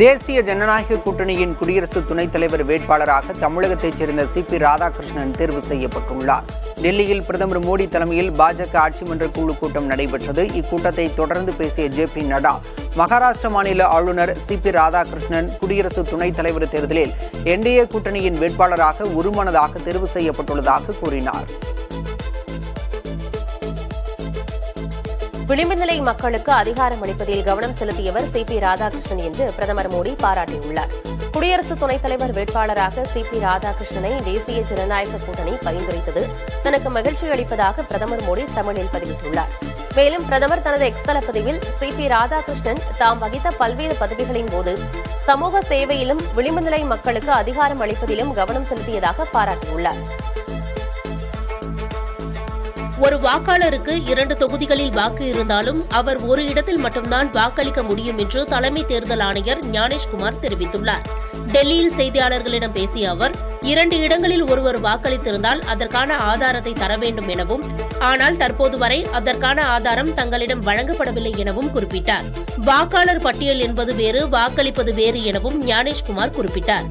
தேசிய ஜனநாயக கூட்டணியின் குடியரசு துணைத் தலைவர் வேட்பாளராக தமிழகத்தைச் சேர்ந்த சிபி ராதாகிருஷ்ணன் தேர்வு செய்யப்பட்டுள்ளார். டெல்லியில் பிரதமர் மோடி தலைமையில் பாஜக ஆட்சிமன்ற குழு கூட்டம் நடைபெற்றது. இக்கூட்டத்தை தொடர்ந்து பேசிய ஜே.பி. நட்டா, மகாராஷ்டிர மாநில ஆளுநர் சிபி ராதாகிருஷ்ணன் குடியரசு துணைத் தலைவர் தேர்தலில் என்டிஏ கூட்டணியின் வேட்பாளராக ஒருமனதாக தேர்வு செய்யப்பட்டுள்ளதாக கூறினார். விளிம்பு நிலை மக்களுக்கு அதிகாரம் அளிப்பதில் கவனம் செலுத்தியவர் சிபி ராதாகிருஷ்ணன் என்று பிரதமர் மோடி பாராட்டியுள்ளார். குடியரசு துணைத் தலைவர் வேட்பாளராக சிபி ராதாகிருஷ்ணனை தேசிய ஜனநாயக கூட்டணி பரிந்துரைத்தது தனக்கு மகிழ்ச்சி அளிப்பதாக பிரதமர் மோடி தமிழில் பதிவிட்டுள்ளார். மேலும் பிரதமர் தனது எக்ஸ் தள பதிவில் சிபி ராதாகிருஷ்ணன் தாம் வகித்த பல்வேறு பதவிகளின் போது சமூக சேவையிலும் விளிம்பு நிலை மக்களுக்கு அதிகாரம் அளிப்பதிலும் கவனம் செலுத்தியதாக பாராட்டியுள்ளார். ஒரு வாக்காளருக்கு 2 தொகுதிகளில் வாக்கு இருந்தாலும் அவர் ஒரு இடத்தில் மட்டும்தான் வாக்களிக்க முடியும் என்று தலைமை தேர்தல் ஆணையர் ஞானேஷ்குமார் தெரிவித்துள்ளார். டெல்லியில் செய்தியாளர்களிடம் பேசிய அவர் 2 இடங்களில் ஒருவர் வாக்களித்திருந்தால் அதற்கான ஆதாரத்தை தர வேண்டும் எனவும், ஆனால் தற்போது வரை அதற்கான ஆதாரம் தங்களிடம் வழங்கப்படவில்லை எனவும் குறிப்பிட்டார். வாக்காளர் பட்டியல் என்பது வேறு, வாக்களிப்பது வேறு எனவும் ஞானேஷ்குமார் குறிப்பிட்டார்.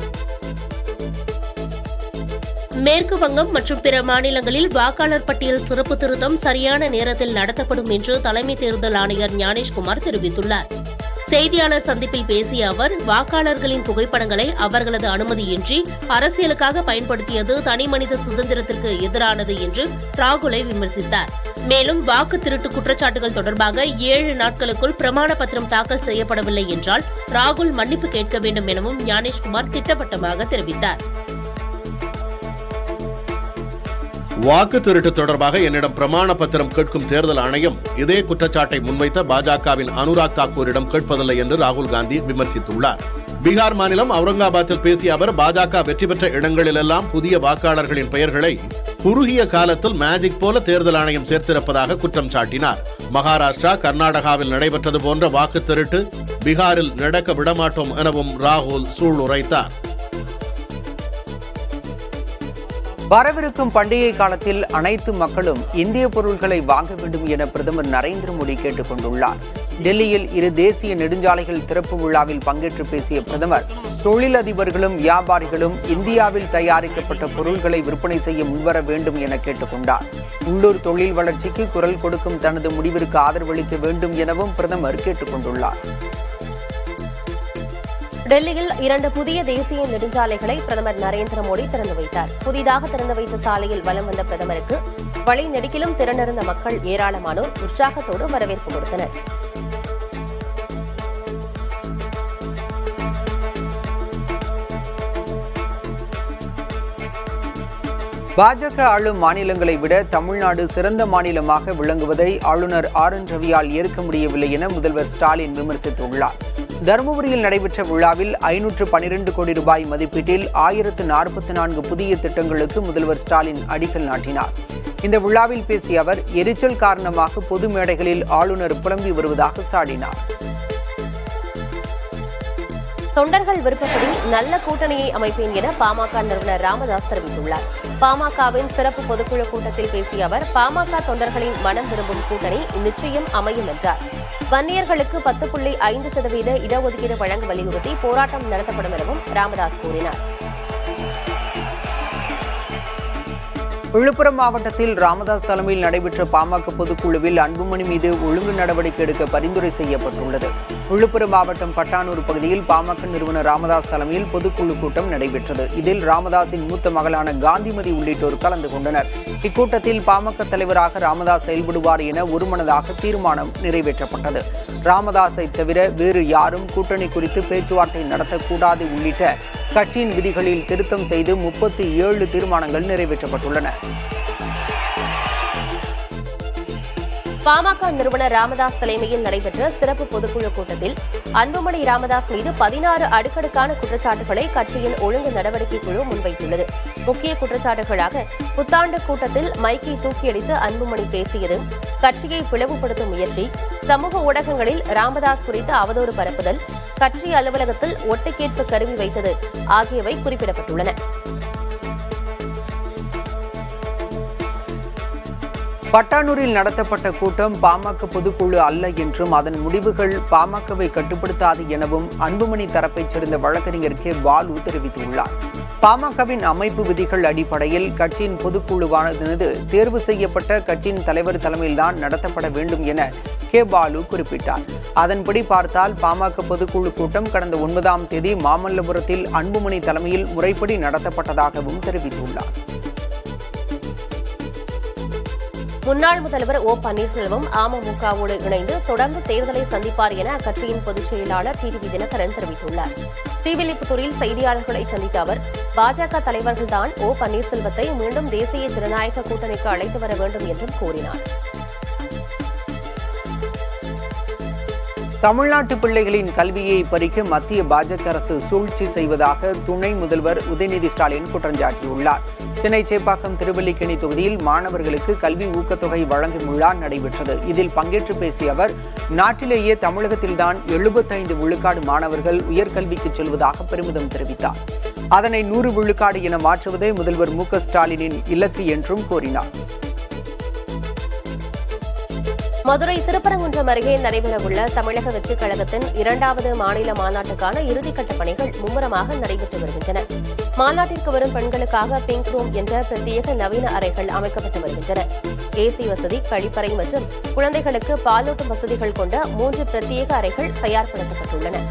மேற்கு வங்கம் மற்றும் பிற மாநிலங்களில் வாக்காளர் பட்டியல் சிறப்பு திருத்தம் சரியான நேரத்தில் நடத்தப்படும் என்று தலைமை தேர்தல் ஆணையர் ஞானேஷ்குமார் தெரிவித்துள்ளார். செய்தியாளர் சந்திப்பில் பேசிய அவர், வாக்காளர்களின் புகைப்படங்களை அவர்களது அனுமதியின்றி அரசியலுக்காக பயன்படுத்தியது தனிமனித சுதந்திரத்திற்கு எதிரானது என்று ராகுலை விமர்சித்தார். மேலும் வாக்கு திருட்டு குற்றச்சாட்டுகள் தொடர்பாக 7 நாட்களுக்குள் பிரமாண பத்திரம் தாக்கல் செய்யப்படவில்லை என்றால் ராகுல் மன்னிப்பு கேட்க வேண்டும் எனவும் ஞானேஷ்குமார் திட்டவட்டமாக தெரிவித்தார். வாக்கு திருட்டு தொடர்பாக என்னிடம் பிரமாண பத்திரம் கேட்கும் தேர்தல் ஆணையம் இதே குற்றச்சாட்டை முன்வைத்த பாஜகவின் அனுராக் தாக்கூரிடம் கேட்பதில்லை என்று ராகுல் காந்தி விமர்சித்துள்ளார். பீகார் மாநிலம் அவுரங்காபாத்தில் பேசிய அவர், பாஜக வெற்றி பெற்ற இடங்களிலெல்லாம் புதிய வாக்காளர்களின் பெயர்களை குறுகிய காலத்தில் மேஜிக் போல தேர்தல் ஆணையம் சேர்த்திருப்பதாக குற்றம் சாட்டினார். மகாராஷ்டிரா, கர்நாடகாவில் நடைபெற்றது போன்ற வாக்கு திருட்டு பீகாரில் நடக்க விடமாட்டோம் எனவும் ராகுல் சூளுரைத்தார். வரவிருக்கும் பண்டிகை காலத்தில் அனைத்து மக்களும் இந்திய பொருட்களை வாங்க வேண்டும் என பிரதமர் நரேந்திர மோடி கேட்டுக் கொண்டுள்ளார். டெல்லியில் 2 தேசிய நெடுஞ்சாலைகள் திறப்பு விழாவில் பங்கேற்று பேசிய பிரதமர், தொழிலதிபர்களும் வியாபாரிகளும் இந்தியாவில் தயாரிக்கப்பட்ட பொருட்களை விற்பனை செய்ய முன்வர வேண்டும் என கேட்டுக் கொண்டார். உள்ளூர் தொழில் வளர்ச்சிக்கு குரல் கொடுக்கும் தனது முடிவிற்கு ஆதரவளிக்க வேண்டும் எனவும் பிரதமர் கேட்டுக் கொண்டுள்ளார். டெல்லியில் 2 புதிய தேசிய நெடுஞ்சாலைகளை பிரதமர் நரேந்திர மோடி திறந்து வைத்தார். புதிதாக திறந்து வைத்த சாலையில் வலம் வந்த பிரதமருக்கு வழி நெடுகிலும் திரண்டிருந்த மக்கள் ஏராளமானோர் உற்சாகத்தோடு வரவேற்பு கொடுத்தனர். பாஜக ஆளும் மாநிலங்களை விட தமிழ்நாடு சிறந்த மாநிலமாக விளங்குவதை ஆளுநர் ஆர்.என். ரவியால் ஏற்க முடியவில்லை என முதல்வர் ஸ்டாலின் விமர்சித்துள்ளார். தருமபுரியில் நடைபெற்ற விழாவில் 512 கோடி ரூபாய் மதிப்பீட்டில் 1044 புதிய திட்டங்களுக்கு முதல்வர் ஸ்டாலின் அடிக்கல் நாட்டினார். இந்த விழாவில் பேசிய அவர், எரிச்சல் காரணமாக பொது மேடைகளில் ஆளுநர் புலம்பி வருவதாக சாடினார். தொண்டர்கள் விருப்பப்படி நல்ல கூட்டணியை அமைப்பேன் என பாமக நிறுவனர் ராமதாஸ் தெரிவித்துள்ளார். பாமகவின் சிறப்பு பொதுக்குழு கூட்டத்தில் பேசிய அவர், பாமக தொண்டர்களின் மனம் விரும்பும் கூட்டணி நிச்சயம் அமையும் என்றார். வன்னியர்களுக்கு 10.5% இடஒதுக்கீடு வழங்க வலியுறுத்தி போராட்டம் நடத்தப்படும் எனவும் ராமதாஸ் கூறினார். விழுப்புரம் மாவட்டத்தில் ராமதாஸ் தலைமையில் நடைபெற்ற பாமக பொதுக்குழுவில் அன்புமணி மீது ஒழுங்கு நடவடிக்கை எடுக்க பரிந்துரை செய்யப்பட்டுள்ளது. விழுப்புரம் மாவட்டம் பட்டானூர் பகுதியில் பாமக நிறுவனர் ராமதாஸ் தலைமையில் பொதுக்குழு கூட்டம் நடைபெற்றது. இதில் ராமதாஸின் மூத்த மகளான காந்திமதி உள்ளிட்டோர் கலந்து கொண்டனர். இக்கூட்டத்தில் பாமக தலைவராக ராமதாஸ் செயல்படுவார் என ஒருமனதாக தீர்மானம் நிறைவேற்றப்பட்டது. ராமதாஸை தவிர வேறு யாரும் கூட்டணி குறித்து பேச்சுவார்த்தை நடத்தக்கூடாது உள்ளிட்ட கட்சியின் விதிகளில் திருத்தம் செய்து 37 தீர்மானங்கள் நிறைவேற்றப்பட்டுள்ளன. பாமக நிறுவனர் ராமதாஸ் தலைமையில் நடைபெற்ற சிறப்பு பொதுக்குழு கூட்டத்தில் அன்புமணி ராமதாஸ் மீது 16 அடுக்கடுக்கான குற்றச்சாட்டுகளை கட்சியின் ஒழுங்கு நடவடிக்கை குழு முன்வைத்துள்ளது. முக்கிய குற்றச்சாட்டுகளாக புத்தாண்டு கூட்டத்தில் மைக்கை தூக்கியடித்து அன்புமணி பேசியது, கட்சியை பிளவுபடுத்தும் முயற்சி, சமூக ஊடகங்களில் ராமதாஸ் குறித்து அவதூறு பரப்புதல், கட்சி அலுவலகத்தில் ஒட்டுக்கேட்பு கருவி வைத்தது ஆகியவை குறிப்பிடப்பட்டுள்ளன. பட்டானூரில் நடத்தப்பட்ட கூட்டம் பாமக பொதுக்குழு அல்ல என்றும் அதன் முடிவுகள் பாமகவை கட்டுப்படுத்தாது எனவும் அன்புமணி தரப்பைச் சேர்ந்த வழக்கறிஞர் கே பாலு தெரிவித்துள்ளார். பாமகவின் அமைப்பு விதிகள் அடிப்படையில் கட்சியின் பொதுக்குழுவானது தேர்வு செய்யப்பட்ட கட்சியின் தலைவர் தலைமையில்தான் நடத்தப்பட வேண்டும் என கே பாலு குறிப்பிட்டார். அதன்படி பார்த்தால் பாமக பொதுக்குழு கூட்டம் கடந்த 9ஆம் தேதி மாமல்லபுரத்தில் அன்புமணி தலைமையில் முறைப்படி நடத்தப்பட்டதாகவும் தெரிவித்துள்ளார். முன்னாள் முதல்வர் ஓ பன்னீர்செல்வம் அமமுகவோடு இணைந்து தொடர்ந்து தேர்தலை சந்திப்பார் என அக்கட்சியின் பொதுச் செயலாளர் டிடிவி தினகரன் தெரிவித்துள்ளார். ஸ்ரீவில்லிபுத்தூரில் செய்தியாளர்களை சந்தித்த அவர், பாஜக தலைவர்கள்தான் ஓ பன்னீர்செல்வத்தை மீண்டும் தேசிய ஜனநாயக கூட்டணிக்கு அழைத்து வர வேண்டும் என்றும் கூறினார். தமிழ்நாட்டு பிள்ளைகளின் கல்வியை பறிக்க மத்திய பாஜக அரசு சூழ்ச்சி செய்வதாக துணை முதல்வர் உதயநிதி ஸ்டாலின் குற்றம் சாட்டியுள்ளார். சென்னை சேப்பாக்கம் திருவல்லிக்கேணி தொகுதியில் மாணவர்களுக்கு கல்வி ஊக்கத்தொகை வழங்கும் விழா நடைபெற்றது. இதில் பங்கேற்று பேசிய அவர், நாட்டிலேயே தமிழகத்தில்தான் 75 விழுக்காடு மாணவர்கள் உயர்கல்விக்கு செல்வதாக பெருமிதம் தெரிவித்தார். அதனை 100 விழுக்காடு என மாற்றுவதே முதல்வர் மு.க. ஸ்டாலினின் இலக்கு என்றும் கூறினார். மதுரை திருப்பரங்குன்றம் அருகே நடைபெறவுள்ள தமிழக வெற்றிக் கழகத்தின் 2வது மாநில மாநாட்டுக்கான இறுதிக்கட்ட பணிகள் மும்முரமாக நடைபெற்று வருகின்றன. மாநாட்டிற்கு வரும் பெண்களுக்காக பிங்க் ரூம் என்ற பிரத்யேக நவீன அறைகள் அமைக்கப்பட்டு வருகின்றன. ஏசி வசதி, கழிப்பறை மற்றும் குழந்தைகளுக்கு பாலூட்டும் வசதிகள் கொண்ட 3 பிரத்யேக அறைகள் தயார்படுத்தப்பட்டுள்ளன.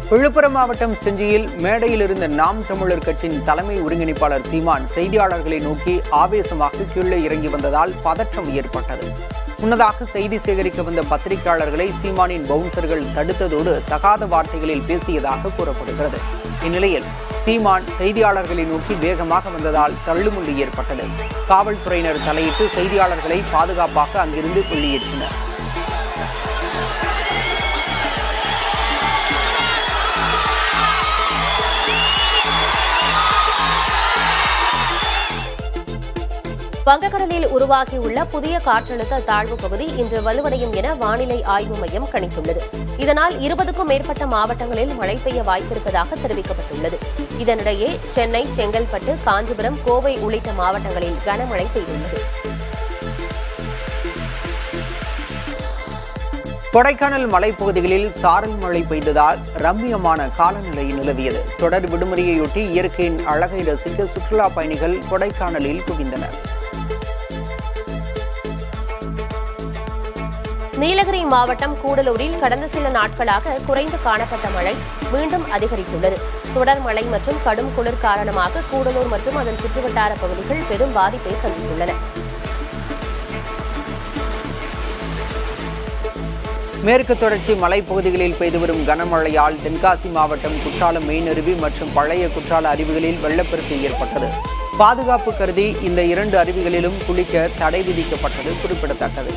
விழுப்புரம் மாவட்டம் செஞ்சியில் மேடையில் இருந்த நாம் தமிழர் கட்சியின் தலைமை ஒருங்கிணைப்பாளர் சீமான் செய்தியாளர்களை நோக்கி ஆவேசமாக கீழே இறங்கி வந்ததால் பதற்றம் ஏற்பட்டது. முன்னதாக செய்தி சேகரிக்க வந்த பத்திரிகையாளர்களை சீமானின் பவுன்சர்கள் தடுத்ததோடு தகாத வார்த்தைகளில் பேசியதாக கூறப்படுகிறது. இந்நிலையில் சீமான் செய்தியாளர்களை நோக்கி வேகமாக வந்ததால் தள்ளுமுள்ளு ஏற்பட்டது. காவல்துறையினர் தலையிட்டு செய்தியாளர்களை பாதுகாப்பாக அங்கிருந்து வெளியேற்றினர். வங்கக்கடலில் உருவாகியுள்ள புதிய காற்றழுத்த தாழ்வு பகுதி இன்று வலுவடையும் என வானிலை ஆய்வு மையம் கணித்துள்ளது. இதனால் 20க்கும் மேற்பட்ட மாவட்டங்களில் மழை பெய்ய வாய்ப்பிருப்பதாக தெரிவிக்கப்பட்டுள்ளது. இதனிடையே சென்னை, செங்கல்பட்டு, காஞ்சிபுரம், கோவை உள்ளிட்ட மாவட்டங்களில் கனமழை பெய்துள்ளது. கொடைக்கானல் மலைப்பகுதிகளில் சாரல் மழை பெய்ததால் ரம்மியமான காலநிலை நிலவியது. தொடர் விடுமுறையொட்டி இயற்கையின் அழகை ரசிக்க சுற்றுலா பயணிகள் கொடைக்கானலில் குவிந்தனர். நீலகிரி மாவட்டம் கூடலூரில் கடந்த சில நாட்களாக குறைந்து காணப்பட்ட மழை மீண்டும் அதிகரித்துள்ளது. தொடர் மழை மற்றும் கடும் குளிர் காரணமாக கூடலூர் மற்றும் அதன் சுற்றுவட்டார பகுதிகள் பெரும் பாதிப்பை சந்தித்துள்ளன. மேற்கு தொடர்ச்சி மலைப்பகுதிகளில் பெய்து வரும் கனமழையால் தென்காசி மாவட்டம் குற்றாலம் மெயினருவி மற்றும் பழைய குற்றால அருவிகளில் வெள்ளப்பெருக்கு ஏற்பட்டது. பாதுகாப்பு கருதி இந்த 2 அருவிகளிலும் குளிக்க தடை விதிக்கப்பட்டது குறிப்பிடத்தக்கது.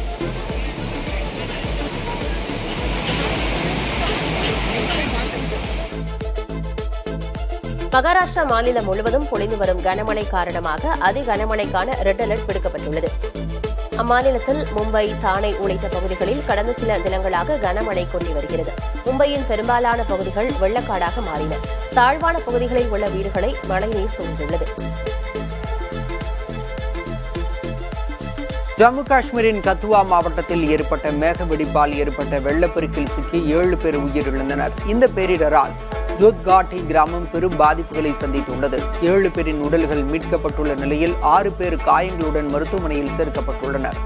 மகாராஷ்டிரா மாநிலம் முழுவதும் பொழிந்து வரும் கனமழை காரணமாக அதிகனமழைக்கான ரெட் அலர்ட் விடுக்கப்பட்டுள்ளது. அம்மாநிலத்தில் மும்பை, தானே உள்ளிட்ட பகுதிகளில் கடந்த சில தினங்களாக கனமழை கொட்டி வருகிறது. மும்பையின் பெரும்பாலான பகுதிகள் வெள்ளக்காடாக மாறின. தாழ்வான பகுதிகளில் உள்ள வீடுகளை மழைநீர் சூழ்ந்துள்ளது. ஜம்மு காஷ்மீரின் கத்துவா மாவட்டத்தில் ஏற்பட்ட மேக வெடிப்பால் ஏற்பட்ட வெள்ளப்பெருக்கில் சிக்கி 7 பேர் உயிரிழந்தனர். இந்த பேரிடரால் ஜோத்காட்டி கிராமம் பெரும் பாதிப்புகளை சந்தித்துள்ளது. 7 பேரின் உடல்கள் மீட்கப்பட்டுள்ள நிலையில் 6 பேர் காயங்களுடன் மருத்துவமனையில் சேர்க்கப்பட்டுள்ளனர்.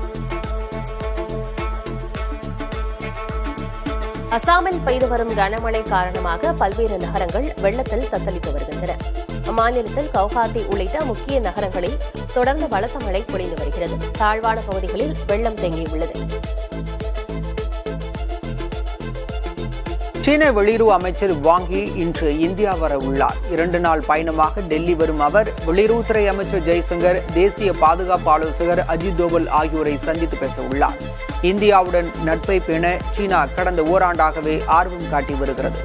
அசாமில் பெய்து வரும் கனமழை காரணமாக பல்வேறு நகரங்கள் வெள்ளத்தில் தத்தளித்து வருகின்றன. அம்மாநிலத்தில் கவுஹாத்தி உள்ளிட்ட முக்கிய நகரங்களில் தொடர்ந்து பலத்த மழை பொழிந்து வருகிறது. தாழ்வான பகுதிகளில் வெள்ளம் தேங்கியுள்ளது. சீன வெளியுறவு அமைச்சர் வாங் யி இன்று இந்தியா வர உள்ளார். 2 நாள் பயணமாக டெல்லி வரும் அவர் வெளியுறவுத்துறை அமைச்சர் ஜெய்சங்கர், தேசிய பாதுகாப்பு ஆலோசகர் அஜித் தோவல் ஆகியோரை சந்தித்து பேச உள்ளார். இந்தியாவுடன் நட்பை பேண சீனா கடந்த ஓராண்டாகவே ஆர்வம் காட்டி வருகிறது.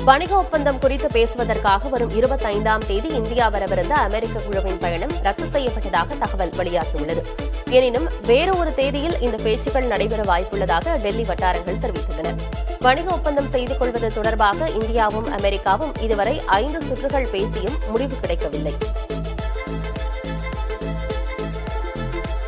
வணிக ஒப்பந்தம் குறித்து பேசுவதற்காக வரும் 25ஆம் தேதி இந்தியா வரவிருந்த அமெரிக்க குழுவின் பயணம் ரத்து செய்யப்பட்டதாக தகவல் வெளியாகியுள்ளது. எனினும் வேறு ஒரு தேதியில் இந்த பேச்சுக்கள் நடைபெற வாய்ப்புள்ளதாக டெல்லி வட்டாரங்கள் தெரிவித்துள்ளன. வணிக ஒப்பந்தம் செய்து கொள்வது தொடர்பாக இந்தியாவும் அமெரிக்காவும் இதுவரை 5 சுற்றுகள் பேசியும் முடிவு கிடைக்கவில்லை.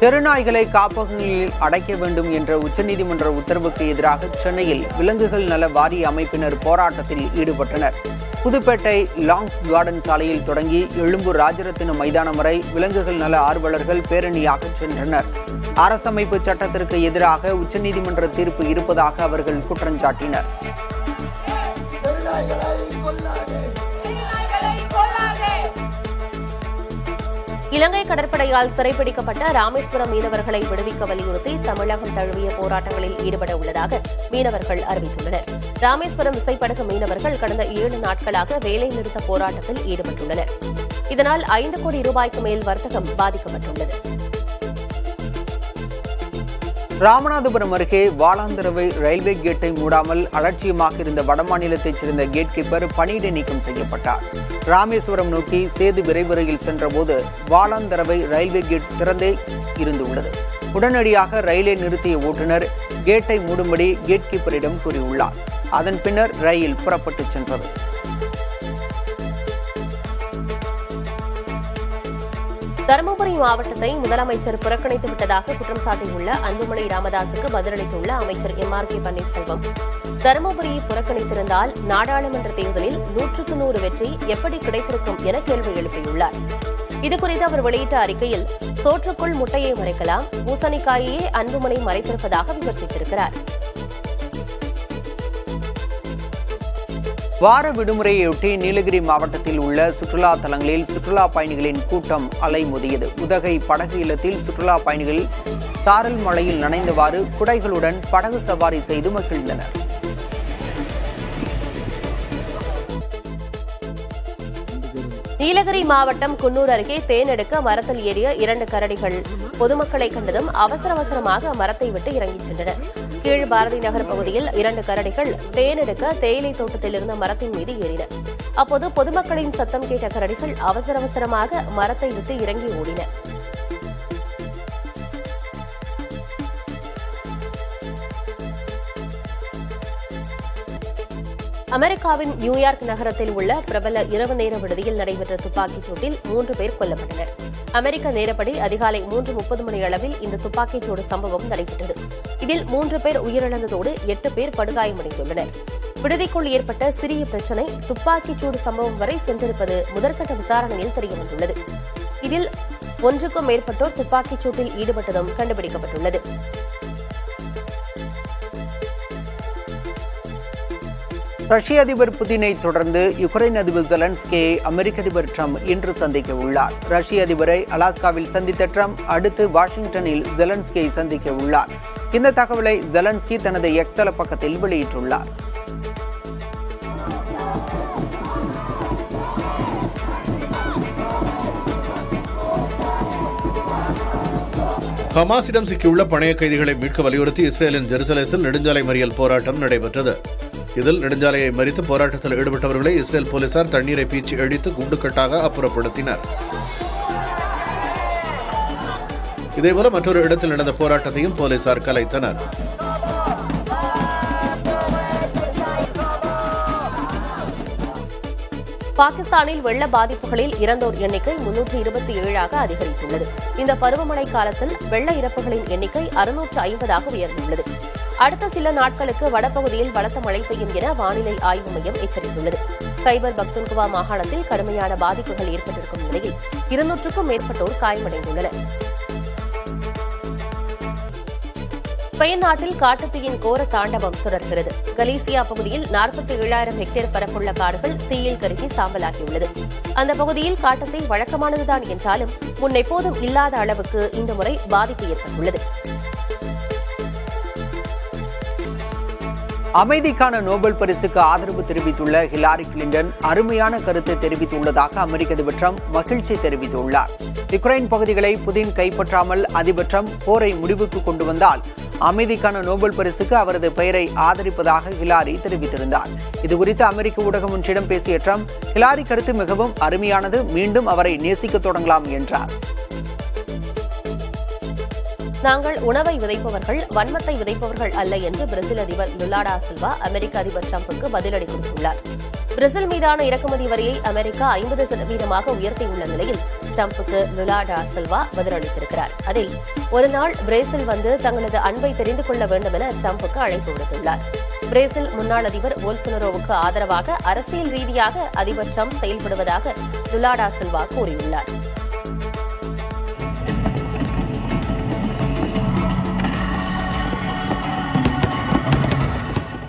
தெருநாய்களை காப்பகங்களில் அடைக்க வேண்டும் என்ற உச்சநீதிமன்ற உத்தரவுக்கு எதிராக சென்னையில் விலங்குகள் நல வாரிய அமைப்பினர் போராட்டத்தில் ஈடுபட்டனர். புதுப்பேட்டை லாங்ஸ் கார்டன் சாலையில் தொடங்கி எழும்பூர் ராஜரத்தின மைதானம் வரை விலங்குகள் நல ஆர்வலர்கள் பேரணியாக சென்றனர். அரசமைப்பு சட்டத்திற்கு எதிராக உச்சநீதிமன்ற தீர்ப்பு இருப்பதாக அவர்கள் குற்றஞ்சாட்டினர். இலங்கை கடற்படையால் சிறைப்பிடிக்கப்பட்ட ராமேஸ்வரம் மீனவர்களை விடுவிக்க வலியுறுத்தி தமிழகம் தழுவிய போராட்டங்களில் ஈடுபட உள்ளதாக மீனவர்கள் அறிவித்துள்ளனர். ராமேஸ்வரம் விசைப்படகு மீனவர்கள் கடந்த 7 நாட்களாக வேலை நிறுத்த போராட்டத்தில் ஈடுபட்டுள்ளனர். இதனால் 5 கோடி ரூபாய்க்கு மேல் வர்த்தகம் பாதிக்கப்பட்டுள்ளது. ராமநாதபுரம் அருகே வாலாந்தரவை ரயில்வே கேட்டை மூடாமல் அலட்சியமாக இருந்த வடமாநிலத்தைச் சேர்ந்த கேட் கீப்பர் பணியிடை நீக்கம் செய்யப்பட்டார். ராமேஸ்வரம் நோக்கி சேது விரைவு ரயில் சென்றபோது வாலாந்தரவை ரயில்வே கேட் திறந்தே இருந்துள்ளது. உடனடியாக ரயிலை நிறுத்திய ஓட்டுநர் கேட்டை மூடும்படி கேட் கீப்பரிடம் கூறியுள்ளார். அதன் பின்னர் ரயில் புறப்பட்டுச் சென்றது. தருமபுரி மாவட்டத்தை முதலமைச்சர் புறக்கணித்து விட்டதாக குற்றம் சாட்டியுள்ள அன்புமணி ராமதாசுக்கு பதிலளித்துள்ள அமைச்சர் MRK பன்னீர்செல்வம், தருமபுரியை புறக்கணித்திருந்தால் நாடாளுமன்ற தேர்தலில் 100க்கு 100 வெற்றி எப்படி கிடைத்திருக்கும் என கேள்வி எழுப்பியுள்ளார். இதுகுறித்து அவர் வெளியிட்ட அறிக்கையில், சோற்றுக்குள் முட்டையை மறைக்கலாம், பூசணிக்காயையே அன்புமணி மறைத்திருப்பதாக விமர்சித்திருக்கிறார். வார விடுமுறையொட்டி நீலகிரி மாவட்டத்தில் உள்ள சுற்றுலா தலங்களில் சுற்றுலா பயணிகளின் கூட்டம் அலைமோதியது. உதகை படகு இல்லத்தில் சுற்றுலா பயணிகள் சாரல் மழையில் நனைந்தவாறு குடைகளுடன் படகு சவாரி செய்து மகிழ்ந்தனர். நீலகிரி மாவட்டம் குன்னூர் அருகே தேன் எடுக்க மரத்தில் ஏறிய 2 கரடிகள் பொதுமக்களை கண்டதும் அவசரமாக மரத்தை விட்டு இறங்கிச் சென்றனர். கீழ் பாரதி நகர் பகுதியில் 2 கரடிகள் தேன் எடுக்க தேயிலை தோட்டத்தில் இருந்த மரத்தின் மீது ஏறின. அப்போது பொதுமக்களின் சத்தம் கேட்ட கரடிகள் அவசரமாக மரத்தை விட்டு இறங்கி ஓடின. அமெரிக்காவின் நியூயார்க் நகரத்தில் உள்ள பிரபல இரவு நேர விடுதியில் நடைபெற்ற துப்பாக்கிச் சூட்டில் 3 பேர் கொல்லப்பட்டனர். அமெரிக்க நேரப்படி அதிகாலை 3:30 மணி அளவில் இந்த துப்பாக்கிச்சூடு சம்பவம் நடைபெற்றது. இதில் 3 பேர் உயிரிழந்ததோடு 8 பேர் படுகாயமடைந்துள்ளனர். விடுதிக்குள் ஏற்பட்ட சிறிய பிரச்சினை துப்பாக்கிச்சூடு சம்பவம் வரை சென்றிருப்பது முதற்கட்ட விசாரணையில் தெரியவந்துள்ளது. இதில் 1க்கும் மேற்பட்டோர் துப்பாக்கிச் சூட்டில் ஈடுபட்டதும் கண்டுபிடிக்கப்பட்டுள்ளது. ரஷ்ய அதிபர் புதினை தொடர்ந்து யுக்ரைன் அதிபர் ஜெலன்ஸ்கியை அமெரிக்க அதிபர் ட்ரம்ப் இன்று சந்திக்க உள்ளார். ரஷ்ய அதிபரை அலாஸ்காவில் சந்தித்த ட்ரம்ப் அடுத்து வாஷிங்டனில் ஜெலன்ஸ்கியை சந்திக்க உள்ளார். இந்த தகவலை ஜெலன்ஸ்கி தனது எக்ஸ் தள பக்கத்தில் வெளியிட்டுள்ளார். ஹமாஸிடம் சிக்கியுள்ள பணைய கைதிகளை மீட்க வலியுறுத்தி இஸ்ரேலின் ஜெருசலேத்தில் நெடுஞ்சாலை மறியல் போராட்டம் நடைபெற்றது. இதில் நெடுஞ்சாலையை மறித்து போராட்டத்தில் ஈடுபட்டவர்களை இஸ்ரேல் போலீசார் தண்ணீரை பீச்சி அடித்து குண்டுக்கட்டாக அப்புறப்படுத்தினர். இதேபோல மற்றொரு இடத்தில் நடந்த போராட்டத்தையும் போலீசார் கலைத்தனர். பாகிஸ்தானில் வெள்ள பாதிப்புகளில் இறந்தோர் எண்ணிக்கை 327ஆக அதிகரித்துள்ளது. இந்த பருவமழை காலத்தில் வெள்ள இறப்புகளின் எண்ணிக்கை 650ஆக உயர்ந்துள்ளது. அடுத்த சில நாட்களுக்கு வடபகுதியில் பலத்த மழை பெய்யும் என வானிலை ஆய்வு மையம் எச்சரித்துள்ளது. கைபர் பக்துன்குவா மாகாணத்தில் கடுமையான பாதிப்புகள் ஏற்பட்டிருக்கும் நிலையில் 200க்கும் மேற்பட்டோர் காயமடைந்துள்ளனர். ஸ்பெயின் நாட்டில் காட்டுத்தீயின் கோர தாண்டவம் தொடர்கிறது. கலீசியா பகுதியில் 47,000 ஹெக்டேர் பரப்புள்ள காடுகள் தீயில் கருகி சாம்பலாகியுள்ளது. அந்த பகுதியில் காட்டுத்தீ வழக்கமானதுதான் என்றாலும் முன்னெப்போதும் இல்லாத அளவுக்கு இந்த முறை பாதிப்பு ஏற்பட்டுள்ளது. அமைதிக்கான நோபல் பரிசுக்கு ஆதரவு தெரிவித்துள்ள ஹிலாரி கிளின்டன் அருமையான கருத்தை தெரிவித்துள்ளதாக அமெரிக்க அதிபர் ட்ரம்ப் மகிழ்ச்சி தெரிவித்துள்ளார். யுக்ரைன் பகுதிகளை புதின் கைப்பற்றாமல் அதிபர் ட்ரம்ப் போரை முடிவுக்கு கொண்டு வந்தால் அமைதிக்கான நோபல் பரிசுக்கு அவரது பெயரை ஆதரிப்பதாக ஹிலாரி தெரிவித்திருந்தார். இதுகுறித்து அமெரிக்க ஊடகம் ஒன்றிடம் பேசிய ட்ரம்ப், ஹிலாரி கருத்து மிகவும் அருமையானது, மீண்டும் அவரை நேசிக்க தொடங்கலாம் என்றார். நாங்கள் உணவை விதைப்பவர்கள், வன்மத்தை விதைப்பவர்கள் அல்ல என்று பிரேசில் அதிபர் லுலா டா சில்வா அமெரிக்க அதிபர் டிரம்புக்கு பதிலடி கொடுத்துள்ளார். பிரேசில் மீதான இறக்குமதி வரியை அமெரிக்கா 50% உயர்த்தியுள்ள நிலையில் டிரம்புக்கு லுலா டா சில்வா பதிலளித்திருக்கிறார். அதில் ஒருநாள் பிரேசில் வந்து தங்களது அன்பை தெரிந்து கொள்ள வேண்டும் என டிரம்புக்கு அழைப்பு விடுத்துள்ளார். பிரேசில் முன்னாள் அதிபர் போல்சோனரோவுக்கு ஆதரவாக அரசியல் ரீதியாக அதிபர் டிரம்ப் செயல்படுவதாக லுலா டா சில்வா கூறியுள்ளார்.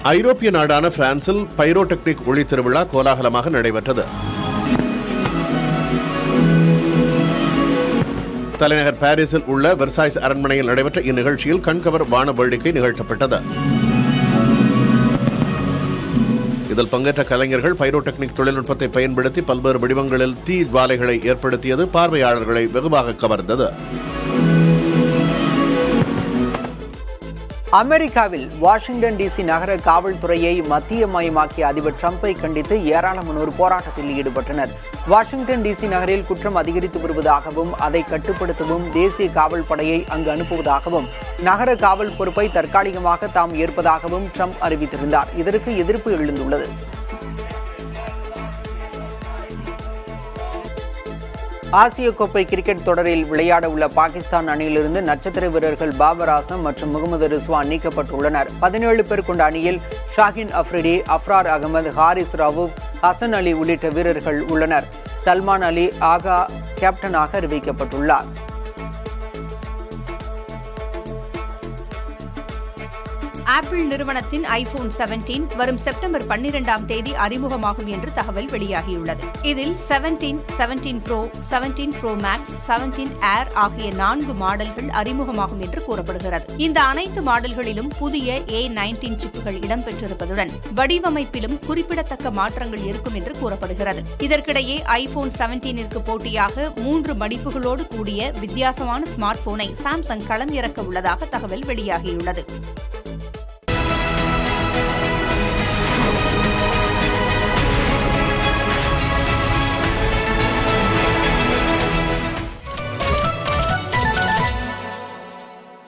ஐரோப்பிய நாடான பிரான்சில் பைரோடெக்னிக் ஒளி திருவிழா கோலாகலமாக நடைபெற்றது. தலைநகர் பாரிஸில் உள்ள வெர்சாய்ஸ் அரண்மனையில் நடைபெற்ற இந்நிகழ்ச்சியில் கண்கவர் வான வேடிக்கை நிகழ்த்தப்பட்டது. இதில் பங்கேற்ற கலைஞர்கள் பைரோடெக்னிக் தொழில்நுட்பத்தை பயன்படுத்தி பல்வேறு வடிவங்களில் தீ ஜுவாலைகளை ஏற்படுத்தியது பார்வையாளர்களை வெகுவாக கவர்ந்தது. அமெரிக்காவில் வாஷிங்டன் டிசி நகர காவல்துறையை மத்தியமயமாக்கிய அதிபர் டிரம்பை கண்டித்து ஏராளமானோர் போராட்டத்தில் ஈடுபட்டனர். வாஷிங்டன் டிசி நகரில் குற்றம் அதிகரித்து வருவதாகவும் அதை கட்டுப்படுத்தவும் தேசிய காவல் படையை அங்கு அனுப்புவதாகவும் நகர காவல் பொறுப்பை தற்காலிகமாக தாம் ஏற்பதாகவும் டிரம்ப் அறிவித்திருந்தார். இதற்கு எதிர்ப்பு எழுந்துள்ளது. ஆசிய கோப்பை கிரிக்கெட் தொடரில் விளையாட உள்ள பாகிஸ்தான் அணியிலிருந்து நட்சத்திர வீரர்கள் பாபர் ஆசம் மற்றும் முகமது ரிஸ்வான் நீக்கப்பட்டுள்ளனர். 17 பேர் கொண்ட அணியில் ஷாஹின் அஃப்ரிடி, அஃப்ரார் அகமது, ஹாரிஸ் ரவூப், ஹசன் அலி உள்ளிட்ட வீரர்கள் உள்ளனர். சல்மான் அலி ஆகா கேப்டனாக அறிவிக்கப்பட்டுள்ளார். ஆப்பிள் நிறுவனத்தின் ஐபோன் 17 வரும் செப்டம்பர் 12ஆம் தேதி அறிமுகமாகும் என்று தகவல் வெளியாகியுள்ளது. இதில் 17, 17 Pro, 17 Pro Max, 17 Air ஆகிய 4 மாடல்கள் அறிமுகமாகும் என்று கூறப்படுகிறது. இந்த அனைத்து மாடல்களிலும் புதிய A19 சிப்புகள் இடம்பெற்றிருப்பதுடன் வடிவமைப்பிலும் குறிப்பிடத்தக்க மாற்றங்கள் இருக்கும் என்று கூறப்படுகிறது. இதற்கிடையே ஐபோன் 17ற்கு போட்டியாக 3 மடிப்புகளோடு கூடிய வித்தியாசமான ஸ்மார்ட் போனை சாம்சங் களம் இறக்க உள்ளதாக தகவல் வெளியாகியுள்ளது.